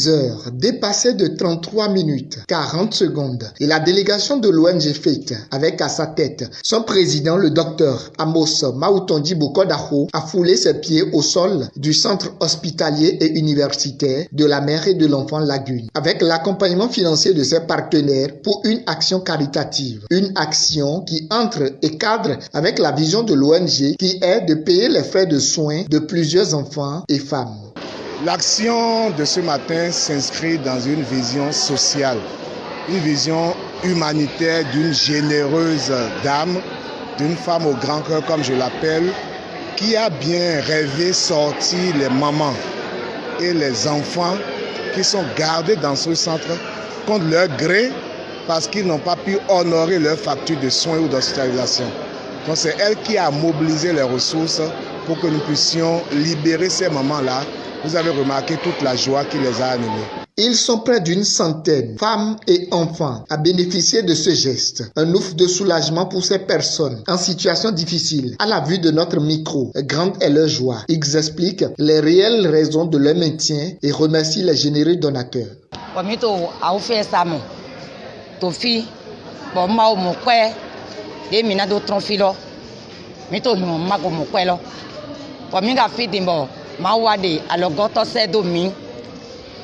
6 heures dépassaient de 33 minutes 40 secondes et la délégation de l'ONG FAITH, avec à sa tête son président, le docteur Amos Maoutondi Bokodaho, a foulé ses pieds au sol du centre hospitalier et universitaire de la mère et de l'enfant Lagune, avec l'accompagnement financier de ses partenaires pour une action caritative. Une action qui entre et cadre avec la vision de l'ONG qui est de payer les frais de soins de plusieurs enfants et femmes. L'action de ce matin s'inscrit dans une vision sociale, une vision humanitaire d'une généreuse dame, d'une femme au grand cœur comme je l'appelle, qui a bien rêvé sortir les mamans et les enfants qui sont gardés dans ce centre contre leur gré parce qu'ils n'ont pas pu honorer leur facture de soins ou d'hospitalisation. Donc c'est elle qui a mobilisé les ressources pour que nous puissions libérer ces mamans-là. Vous avez remarqué toute la joie qui les a animés. Ils sont près d'une centaine, femmes et enfants, à bénéficier de ce geste. Un ouf de soulagement pour ces personnes en situation difficile. À la vue de notre micro, grande est leur joie. Ils expliquent les réelles raisons de leur maintien et remercient les généreux donateurs.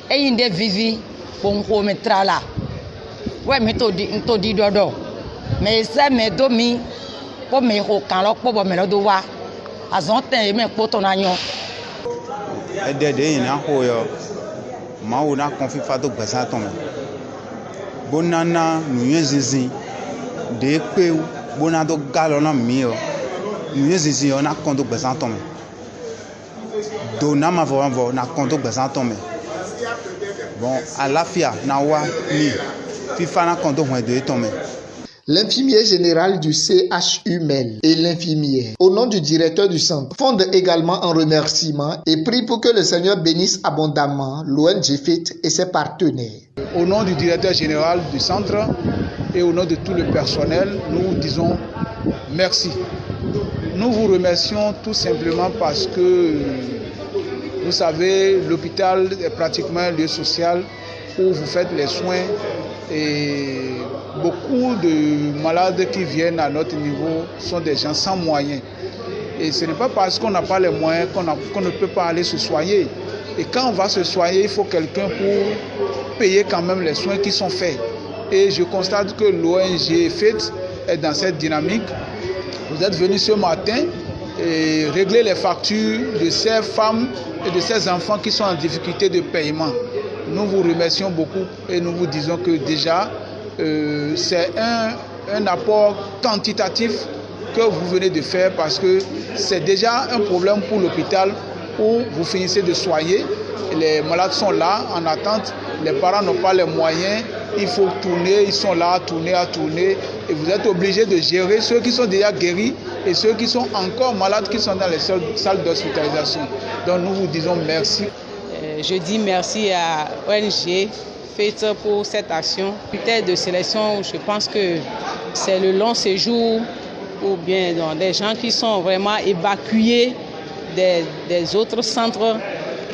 Eyinde vivi ponko metrala we mi to di dodo me se me do mi po me ho kan lo po bo me lo do wa azon ten me po to na yan edede yin na ho yo ma wo na kon fifa to gbesa ton me bonana nuye zinzin de pe bona do galo na mi yo nuye zinzin yo na kon to gbesa ton me do na ma vo na kon to gbesa ton me. Bon, à la FIA, L'infirmier général du CHU Mel et l'infirmière, au nom du directeur du centre, fondent également un remerciement et prient pour que le Seigneur bénisse abondamment l'ONG FAITH et ses partenaires. Au nom du directeur général du centre et au nom de tout le personnel, nous vous disons merci. Nous vous remercions tout simplement parce que vous savez, l'hôpital est pratiquement un lieu social où vous faites les soins et beaucoup de malades qui viennent à notre niveau sont des gens sans moyens. Et ce n'est pas parce qu'on n'a pas les moyens qu'on ne peut pas aller se soigner. Et quand on va se soigner, il faut quelqu'un pour payer quand même les soins qui sont faits. Et je constate que l'ONG FAITH est dans cette dynamique. Vous êtes venus ce matin et régler les factures de ces femmes et de ces enfants qui sont en difficulté de paiement. Nous vous remercions beaucoup et nous vous disons que déjà c'est un apport quantitatif que vous venez de faire parce que c'est déjà un problème pour l'hôpital où vous finissez de soigner. Les malades sont là en attente, les parents n'ont pas les moyens, il faut tourner, ils sont là à tourner et vous êtes obligés de gérer ceux qui sont déjà guéris et ceux qui sont encore malades qui sont dans les salles d'hospitalisation. Donc nous vous disons merci. Je dis merci à ONG FAITH pour cette action. Critère de sélection, je pense que c'est le long séjour ou bien des gens qui sont vraiment évacués des autres centres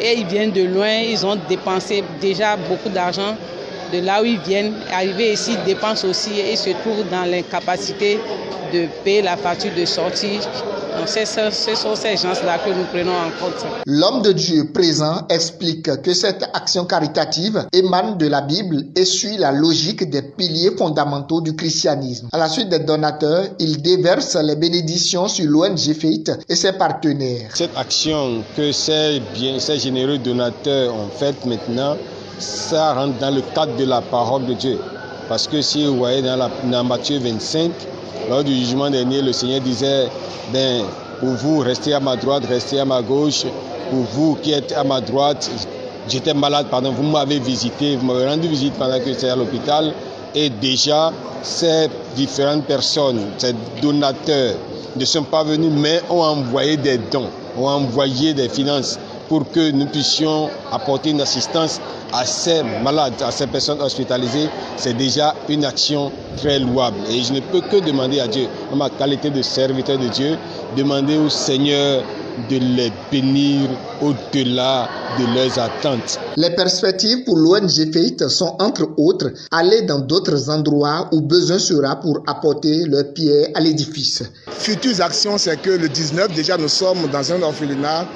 et ils viennent de loin, ils ont dépensé déjà beaucoup d'argent de là où ils viennent. Arriver ici, ils dépensent aussi et se trouvent dans l'incapacité de payer la facture de sortie. Donc ce sont ces gens-là que nous prenons en compte. L'homme de Dieu présent explique que cette action caritative émane de la Bible et suit la logique des piliers fondamentaux du christianisme. À la suite des donateurs, il déverse les bénédictions sur l'ONG FAITH et ses partenaires. Cette action que ces généreux donateurs ont faite maintenant, ça rentre dans le cadre de la parole de Dieu. Parce que si vous voyez dans Matthieu 25, lors du jugement dernier, le Seigneur disait, pour vous, restez à ma droite, restez à ma gauche. Pour vous qui êtes à ma droite, j'étais malade, vous m'avez visité, vous m'avez rendu visite pendant que j'étais à l'hôpital. Et déjà, ces différentes personnes, ces donateurs, ne sont pas venus, mais ont envoyé des dons, ont envoyé des finances pour que nous puissions apporter une assistance à ces malades, à ces personnes hospitalisées. C'est déjà une action très louable. Et je ne peux que demander à Dieu, en ma qualité de serviteur de Dieu, demander au Seigneur de les bénir au-delà de leurs attentes. Les perspectives pour l'ONG FAITH sont entre autres aller dans d'autres endroits où besoin sera pour apporter leur pierre à l'édifice. Futures actions, c'est que le 19 déjà nous sommes dans un orphelinat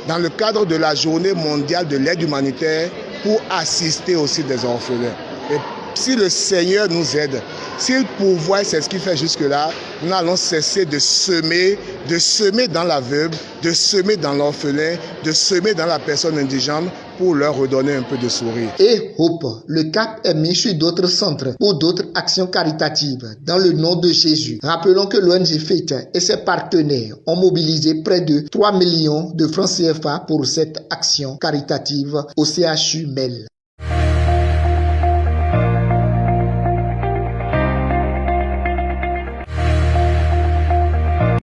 dans le cadre de la journée mondiale de l'aide humanitaire pour assister aussi des orphelins. Et si le Seigneur nous aide, s'il pourvoit, c'est ce qu'il fait jusque-là, nous n'allons cesser de semer dans la veuve, de semer dans l'orphelin, de semer dans la personne indigente pour leur redonner un peu de sourire. Et Hope, le cap est mis sur d'autres centres pour d'autres actions caritatives dans le nom de Jésus. Rappelons que l'ONG FAITH et ses partenaires ont mobilisé près de 3 millions de francs CFA pour cette action caritative au CHU Mel.